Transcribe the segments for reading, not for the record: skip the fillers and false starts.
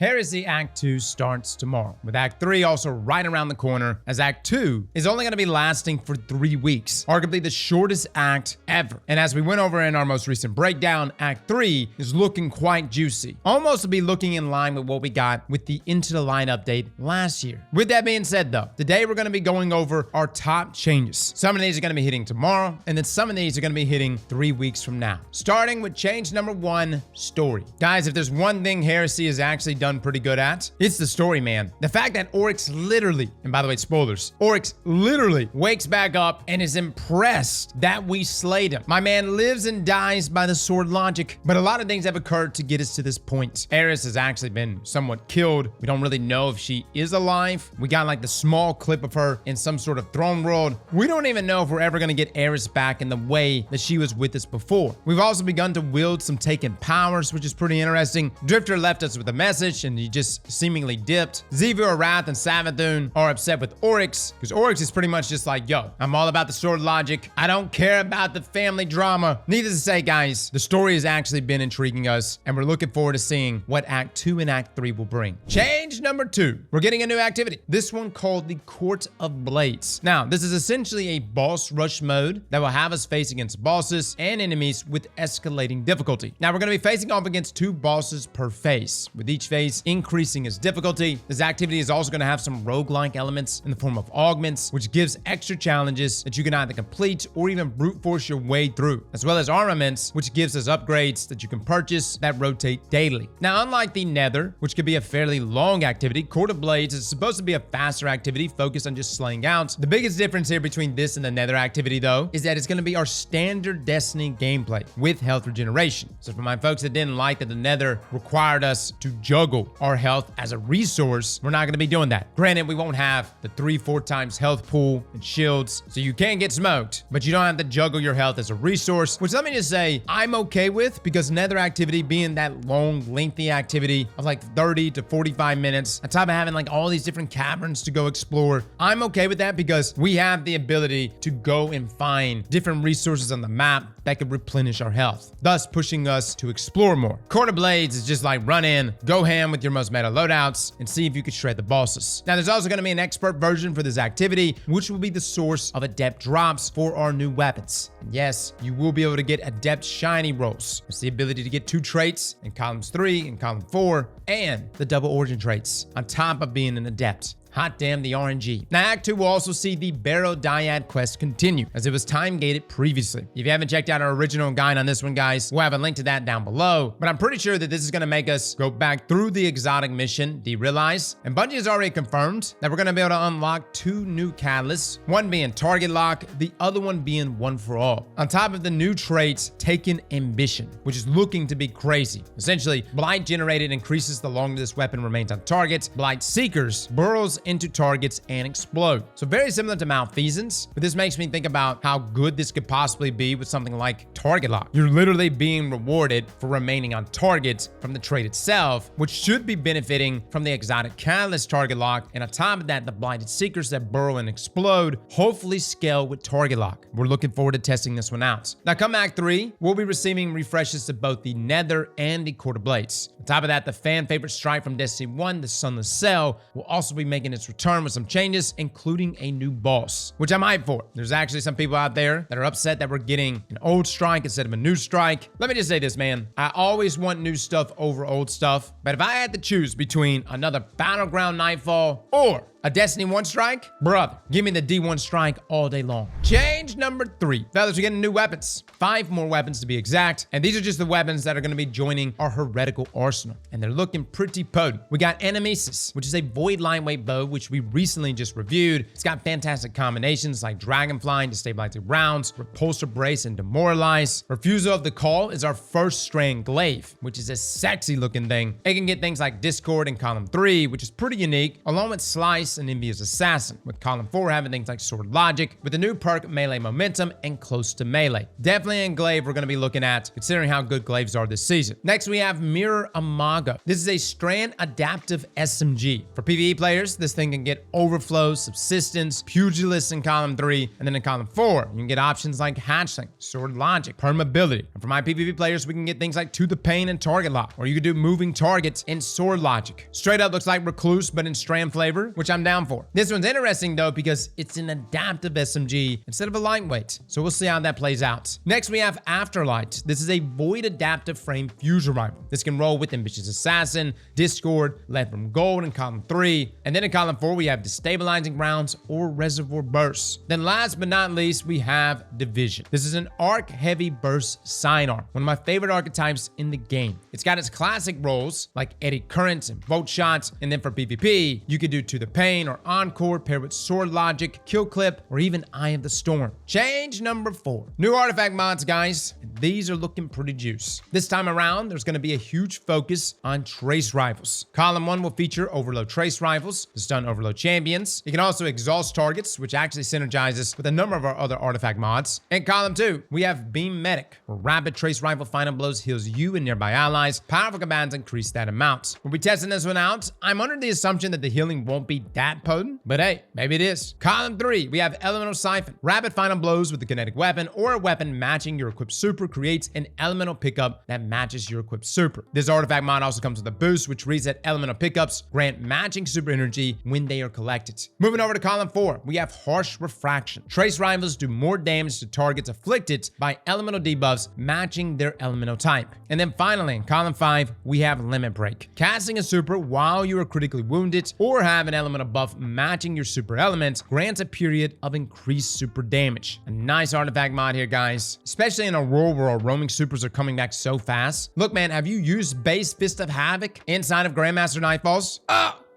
Heresy Act 2 starts tomorrow, with Act 3 also right around the corner, as Act 2 is only going to be lasting for 3 weeks, arguably the shortest act ever. And as we went over in our most recent breakdown, Act 3 is looking quite juicy, almost to be looking in line with what we got with the Into the Line update last year. With that being said though, today we're going to be going over our top changes. Some of these are going to be hitting tomorrow, and then some of these are going to be hitting 3 weeks from now. Starting with change number 1, story. Guys, if there's one thing Heresy has actually done pretty good at, it's the story, man. The fact that Oryx literally, and by the way, spoilers, Oryx literally wakes back up and is impressed that we slayed him. My man lives and dies by the sword logic, but a lot of things have occurred to get us to this point. Eris has actually been somewhat killed. We don't really know if she is alive. We got like the small clip of her in some sort of throne world. We don't even know if we're ever gonna get Eris back in the way that she was with us before. We've also begun to wield some taken powers, which is pretty interesting. Drifter left us with a message and he just seemingly dipped. Xivu, Arath, and Savathun are upset with Oryx because Oryx is pretty much just like, yo, I'm all about the sword logic. I don't care about the family drama. Needless to say, guys, the story has actually been intriguing us, and we're looking forward to seeing what Act 2 and Act 3 will bring. Change number 2. We're getting a new activity. This one called the Court of Blades. Now, this is essentially a boss rush mode that will have us face against bosses and enemies with escalating difficulty. Now, we're going to be facing off against 2 bosses per phase, with each phase increasing its difficulty. This activity is also going to have some roguelike elements in the form of augments, which gives extra challenges that you can either complete or even brute force your way through, as well as armaments, which gives us upgrades that you can purchase that rotate daily. Now, unlike the Nether, which could be a fairly long activity, Court of Blades is supposed to be a faster activity focused on just slaying out. The biggest difference here between this and the Nether activity, though, is that it's going to be our standard Destiny gameplay with health regeneration. So for my folks that didn't like that the Nether required us to juggle our health as a resource, we're not going to be doing that. Granted, we won't have the 3-4 times health pool and shields, so you can get smoked, but you don't have to juggle your health as a resource, which let me just say I'm okay with, because Nether activity being that long, lengthy activity of like 30 to 45 minutes, on top of having like all these different caverns to go explore, I'm okay with that because we have the ability to go and find different resources on the map that could replenish our health, thus pushing us to explore more. Court of Blades is just like run in, go ham with your most meta loadouts, and see if you can shred the bosses. Now, there's also going to be an expert version for this activity, which will be the source of adept drops for our new weapons. And yes, you will be able to get adept shiny rolls. It's the ability to get 2 traits in columns 3 and column 4, and the double origin traits on top of being an adept. Hot damn the RNG. Now, Act 2 will also see the barrow-dyad quest continue, as it was time-gated previously. If you haven't checked out our original guide on this one, guys, we'll have a link to that down below. But I'm pretty sure that this is going to make us go back through the exotic mission, Derealize. And Bungie has already confirmed that we're going to be able to unlock 2 new catalysts, one being Target Lock, the other one being One for All. On top of the new traits, Taken Ambition, which is looking to be crazy. Essentially, Blight generated increases the longer this weapon remains on target. Blight Seekers burrows into targets and explode. So very similar to Malfeasance, but this makes me think about how good this could possibly be with something like Target Lock. You're literally being rewarded for remaining on target from the trait itself, which should be benefiting from the exotic catalyst Target Lock, and on top of that, the Blighted Seekers that burrow and explode hopefully scale with Target Lock. We're looking forward to testing this one out. Now, come Act 3, we'll be receiving refreshes to both the Nether and the Court of Blades. On top of that, the fan favorite strike from Destiny 1, the Sunless Cell, will also be making its return with some changes, including a new boss, which I'm hyped for. There's actually some people out there that are upset that we're getting an old strike instead of a new strike. Let me just say this, man. I always want new stuff over old stuff, but if I had to choose between another Battleground Nightfall or a Destiny 1 strike, brother, give me the D1 strike all day long. Change number 3. Fellas, we're getting new weapons. 5 more weapons to be exact. And these are just the weapons that are going to be joining our heretical arsenal. And they're looking pretty potent. We got Enemesis, which is a void lightweight bow, which we recently just reviewed. It's got fantastic combinations like Dragonfly and Destabilizing Rounds, Repulsor Brace, and Demoralize. Refusal of the Call is our first strand glaive, which is a sexy looking thing. It can get things like Discord in column 3, which is pretty unique, along with Slice nice and envious assassin, with column 4 having things like sword logic, with the new perk melee momentum and close to melee. Definitely in glaive we're going to be looking at, considering how good glaives are this season. Next we have Mirror Imago. This is a strand adaptive SMG. For PvE players, this thing can get overflow, subsistence, pugilist in column 3, and then in column 4 you can get options like hatchling, sword logic, permeability. And for my PvP players, we can get things like to the pain and target lock, or you could do moving targets in sword logic. Straight up looks like Recluse but in strand flavor, which I'm down for. This one's interesting though because it's an adaptive SMG instead of a lightweight, so we'll see how that plays out. Next we have Afterlight. This is a void adaptive frame fusion rifle. This can roll with Ambitious Assassin, Discord, Lead from Gold in column 3, and then in column 4 we have Destabilizing Rounds or Reservoir Bursts. Then last but not least we have Division. This is an arc heavy burst sidearm, one of my favorite archetypes in the game. It's got its classic roles like Eddy Currents and Volt Shots, and then for PvP you could do To the Pain or Encore paired with Sword Logic, Kill Clip, or even Eye of the Storm. Change number 4. New artifact mods, guys. These are looking pretty juice. This time around, there's going to be a huge focus on trace rifles. Column 1 will feature overload trace rifles to stun overload champions. You can also exhaust targets, which actually synergizes with a number of our other artifact mods. In column 2, we have Beam Medic, where rapid trace rifle final blows heals you and nearby allies. Powerful commands increase that amount. We'll be testing this one out. I'm under the assumption that the healing won't be that potent, but hey, maybe it is. Column 3, we have Elemental Siphon. Rapid final blows with a kinetic weapon or a weapon matching your equipped super creates an elemental pickup that matches your equipped super. This artifact mod also comes with a boost, which reads that elemental pickups grant matching super energy when they are collected. Moving over to column 4, we have Harsh Refraction. Trace rifles do more damage to targets afflicted by elemental debuffs matching their elemental type. And then finally, in column 5, we have Limit Break. Casting a super while you are critically wounded or have an elemental buff matching your super element grants a period of increased super damage. A nice artifact mod here, guys, especially in a world where our roaming supers are coming back so fast. Look, man, have you used base Fist of Havoc inside of Grandmaster Nightfalls?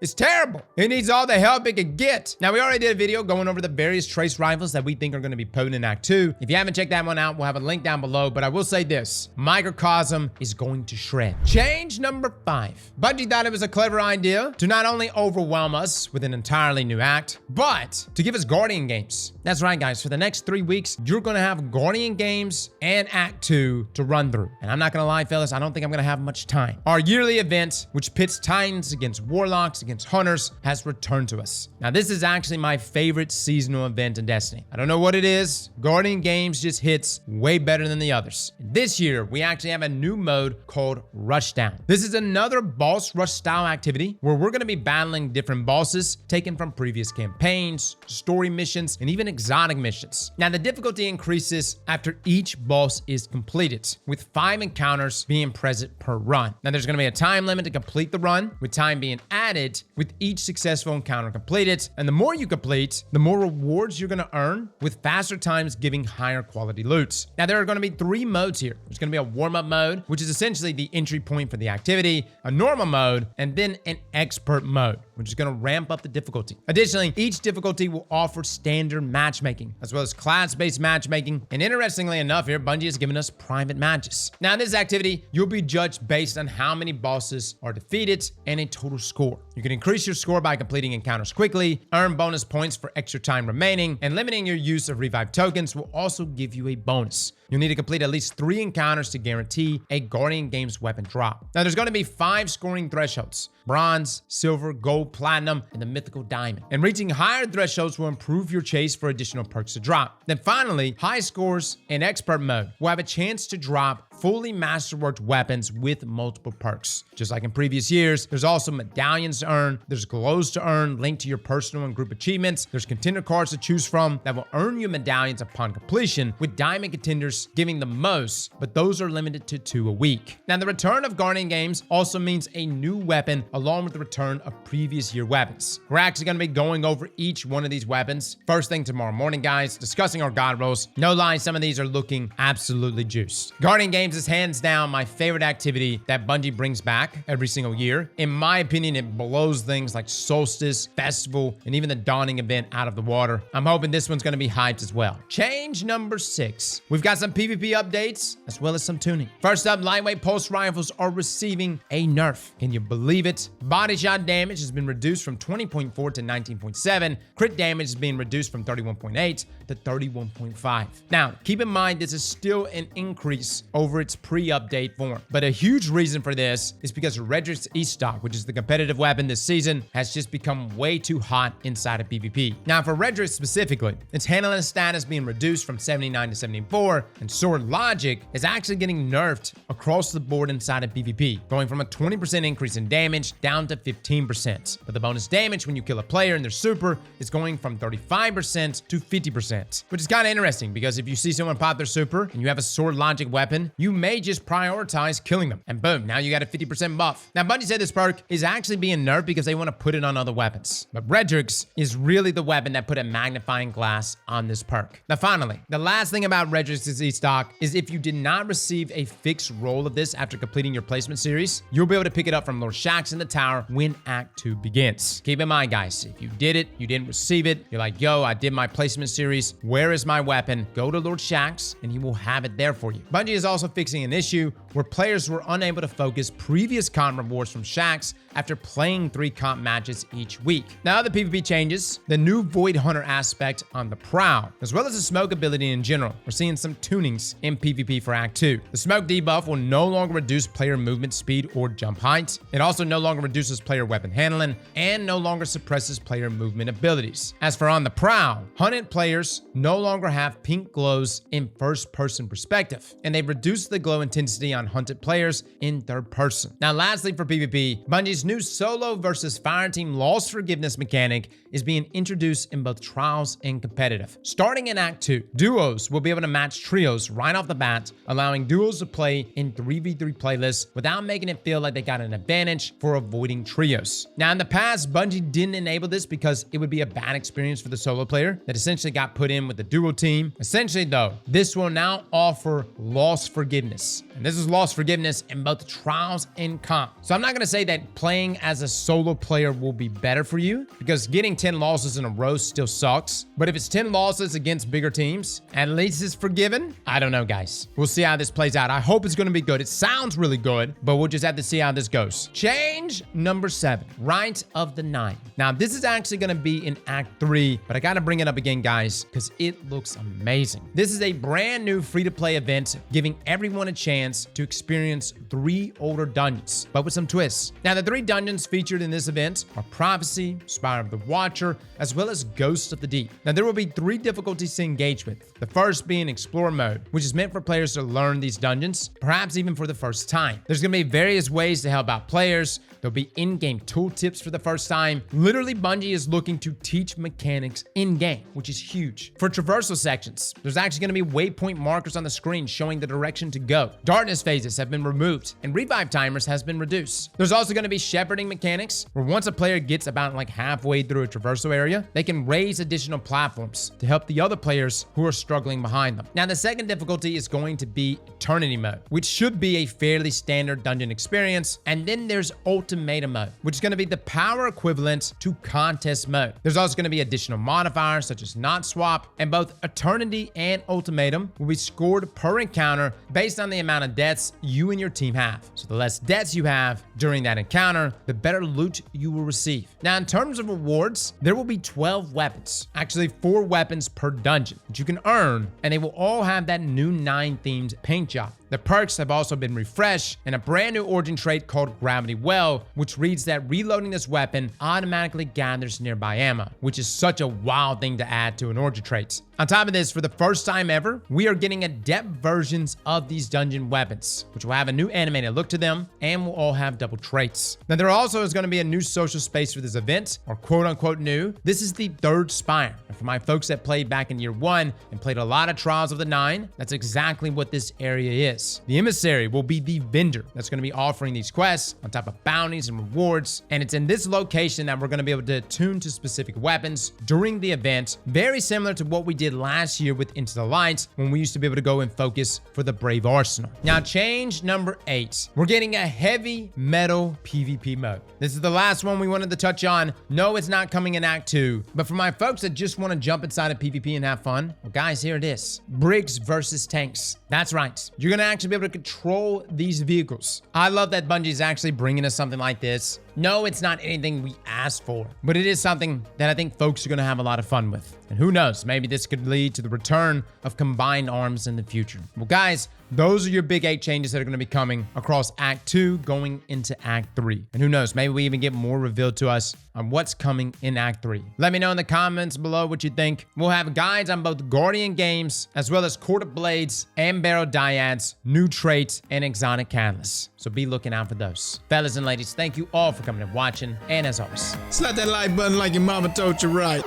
It's terrible. It needs all the help it could get. Now, we already did a video going over the various trace rifles that we think are going to be potent in Act 2. If you haven't checked that one out, we'll have a link down below, but I will say this. Microcosm is going to shred. Change number 5. Bungie thought it was a clever idea to not only overwhelm us with an entirely new act, but to give us Guardian games. That's right, guys. For the next 3 weeks, you're going to have Guardian games and Act 2 to run through. And I'm not going to lie, fellas, I don't think I'm going to have much time. Our yearly event, which pits Titans against Warlocks, against Hunters, has returned to us. Now, this is actually my favorite seasonal event in Destiny. I don't know what it is. Guardian Games just hits way better than the others. This year, we actually have a new mode called Rushdown. This is another boss rush style activity where we're going to be battling different bosses taken from previous campaigns, story missions, and even exotic missions. Now, the difficulty increases after each boss is completed, with 5 encounters being present per run. Now, there's going to be a time limit to complete the run, with time being added with each successful encounter completed. And the more you complete, the more rewards you're going to earn, with faster times giving higher quality loots. Now, there are going to be 3 modes here. There's going to be a warm-up mode, which is essentially the entry point for the activity, a normal mode, and then an expert mode, which is going to ramp up the difficulty. Additionally, each difficulty will offer standard matchmaking, as well as class-based matchmaking. And interestingly enough here, Bungie has given us private matches. Now, in this activity, you'll be judged based on how many bosses are defeated and a total score. You can increase your score by completing encounters quickly, earn bonus points for extra time remaining, and limiting your use of revive tokens will also give you a bonus. You'll need to complete at least 3 encounters to guarantee a Guardian Games weapon drop. Now, there's going to be 5 scoring thresholds: bronze, silver, gold, platinum, and the mythical diamond. And reaching higher thresholds will improve your chase for additional perks to drop. Then finally, high scores in expert mode will have a chance to drop fully masterworked weapons with multiple perks. Just like in previous years, there's also medallions to earn, there's glows to earn linked to your personal and group achievements, there's contender cards to choose from that will earn you medallions upon completion, with diamond contenders giving the most, but those are limited to 2 a week. Now, the return of Guardian Games also means a new weapon along with the return of previous year weapons. We're actually going to be going over each one of these weapons first thing tomorrow morning, guys, discussing our god rolls. No lie, some of these are looking absolutely juiced. Guardian Games games is hands down my favorite activity that Bungie brings back every single year. In my opinion, it blows things like Solstice, Festival, and even the Dawning event out of the water. I'm hoping this one's going to be hyped as well. Change number 6. We've got some PvP updates as well as some tuning. First up, lightweight pulse rifles are receiving a nerf. Can you believe it? Body shot damage has been reduced from 20.4 to 19.7. Crit damage is being reduced from 31.8 to 31.5. Now, keep in mind this is still an increase over its pre-update form. But a huge reason for this is because Redrick's E-Stock, which is the competitive weapon this season, has just become way too hot inside of PvP. Now, for Redrick specifically, its handling status being reduced from 79 to 74, and sword logic is actually getting nerfed across the board inside of PvP, going from a 20% increase in damage down to 15%. But the bonus damage when you kill a player in their super is going from 35% to 50%, which is kind of interesting because if you see someone pop their super and you have a sword logic weapon, you may just prioritize killing them, and boom, now you got a 50% buff. Now, Bungie said this perk is actually being nerfed because they want to put it on other weapons, but Redrick's is really the weapon that put a magnifying glass on this perk. Now, finally, the last thing about Redrick's E-Stock is if you did not receive a fixed roll of this after completing your placement series, you'll be able to pick it up from Lord Shaxx in the tower when Act 2 begins. Keep in mind, guys, if you did it, you didn't receive it, you're like, yo, I did my placement series, where is my weapon? Go to Lord Shaxx and he will have it there for you. Bungie is also fixing an issue where players were unable to focus previous comp rewards from Shaxx after playing 3 comp matches each week. Now, the PvP changes, the new Void Hunter aspect on the Prowl, as well as the smoke ability in general. We're seeing some tunings in PvP for Act 2. The smoke debuff will no longer reduce player movement speed or jump height. It also no longer reduces player weapon handling and no longer suppresses player movement abilities. As for on the Prowl, hunted players no longer have pink glows in first-person perspective, and they've reduced the glow intensity on hunted players in third person. Now, lastly for PvP, Bungie's new solo versus fireteam loss forgiveness mechanic is being introduced in both trials and competitive. Starting in Act 2, duos will be able to match trios right off the bat, allowing duos to play in 3v3 playlists without making it feel like they got an advantage for avoiding trios. Now, in the past, Bungie didn't enable this because it would be a bad experience for the solo player that essentially got put in with the duo team. Essentially, though, this will now offer loss forgiveness. And this is loss forgiveness in both trials and comp. So I'm not going to say that playing as a solo player will be better for you because getting 10 losses in a row still sucks. But if it's 10 losses against bigger teams, at least it's forgiven. I don't know, guys. We'll see how this plays out. I hope it's going to be good. It sounds really good, but we'll just have to see how this goes. Change number 7, Rite of the Nine. Now, this is actually going to be in Act 3, but I got to bring it up again, guys, because it looks amazing. This is a brand new free-to-play event giving everyone a chance to experience 3 older dungeons, but with some twists. Now, the 3 dungeons featured in this event are Prophecy, Spire of the Watcher, as well as Ghost of the Deep. Now, there will be 3 difficulties to engage with. The first being Explore mode, which is meant for players to learn these dungeons, perhaps even for the first time. There's going to be various ways to help out players. There'll be in-game tooltips for the first time. Literally, Bungie is looking to teach mechanics in-game, which is huge. For traversal sections, there's actually going to be waypoint markers on the screen showing the direction to go. Darkness phases have been removed, and revive timers has been reduced. There's also going to be shepherding mechanics, where once a player gets about like halfway through a traversal area, they can raise additional platforms to help the other players who are struggling behind them. Now, the second difficulty is going to be Eternity mode, which should be a fairly standard dungeon experience. And then there's Ultimatum mode, which is going to be the power equivalent to Contest mode. There's also going to be additional modifiers such as Not Swap, and both Eternity and Ultimatum will be scored per encounter based on the amount of deaths you and your team have. So the less deaths you have during that encounter, the better loot you will receive. Now, in terms of rewards, there will be 12 weapons, actually 4 weapons per dungeon that you can earn, and they will all have that new 9 themed paint job. The perks have also been refreshed, and a brand new origin trait called Gravity Well, which reads that reloading this weapon automatically gathers nearby ammo, which is such a wild thing to add to an origin trait. On top of this, for the first time ever, we are getting adept versions of these dungeon weapons, which will have a new animated look to them and will all have double traits. Now, there also is going to be a new social space for this event, or quote-unquote new. This is the Third Spire. And for my folks that played back in year 1 and played a lot of Trials of the Nine, that's exactly what this area is. The Emissary will be the vendor that's going to be offering these quests on top of bounties and rewards, and it's in this location that we're going to be able to attune to specific weapons during the event, very similar to what we did did last year with Into the Lights when we used to be able to go and focus for the Brave Arsenal. Now, change number 8. We're getting a heavy metal PvP mode. This is the last one we wanted to touch on. No, it's not coming in Act 2, but for my folks that just want to jump inside of PvP and have fun, well, guys, here it is. Briggs versus tanks. That's right. You're going to actually be able to control these vehicles. I love that Bungie's actually bringing us something like this. No, it's not anything we asked for, but it is something that I think folks are going to have a lot of fun with. And who knows, maybe this could lead to the return of combined arms in the future. Well, guys, those are your big 8 changes that are going to be coming across Act 2 going into Act 3. And who knows, maybe we even get more revealed to us on what's coming in Act 3. Let me know in the comments below what you think. We'll have guides on both Guardian games, as well as Court of Blades and barrow-dyads, new traits, and exotic catalysts. So be looking out for those. Fellas and ladies, thank you all for coming and watching. And as always, slap that like button like your mama told you right.